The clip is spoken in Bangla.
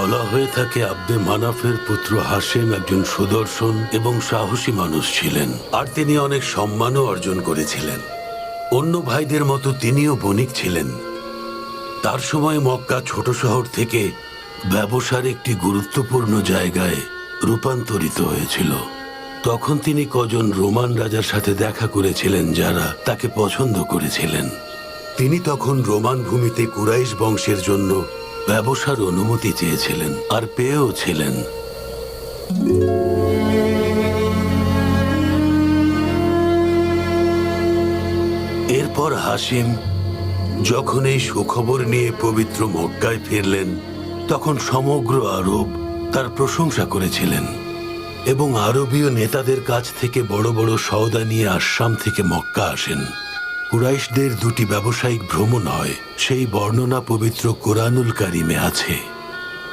বলা হয়ে থাকে আব্দে মানাফের পুত্র হাশেম একজন সুদর্শন এবং সাহসী মানুষ ছিলেন, আর তিনি অনেক সম্মানও অর্জন করেছিলেন। অন্য ভাইদের মতো তিনিও বণিক ছিলেন। তার সময় মক্কা ছোট শহর থেকে ব্যবসার একটি গুরুত্বপূর্ণ জায়গায় রূপান্তরিত হয়েছিল। তখন তিনি কজন রোমান রাজার সাথে দেখা করেছিলেন যারা তাকে পছন্দ করেছিলেন। তিনি তখন রোমান ভূমিতে কুরাইশ বংশের জন্য ব্যবসার অনুমতি চেয়েছিলেন, আর পেয়েও ছিলেন। এরপর হাশিম যখন এই সুখবর নিয়ে পবিত্র মক্কায় ফিরলেন, তখন সমগ্র আরব তার প্রশংসা করেছিলেন এবং আরবীয় নেতাদের কাছ থেকে বড় বড় সওদা নিয়ে আসাম থেকে মক্কা আসেন। কুরাইশদের দুটি ব্যবসায়িক ভ্রমণ হয়, সেই বর্ণনা পবিত্র কোরআনুল কারিমে আছে।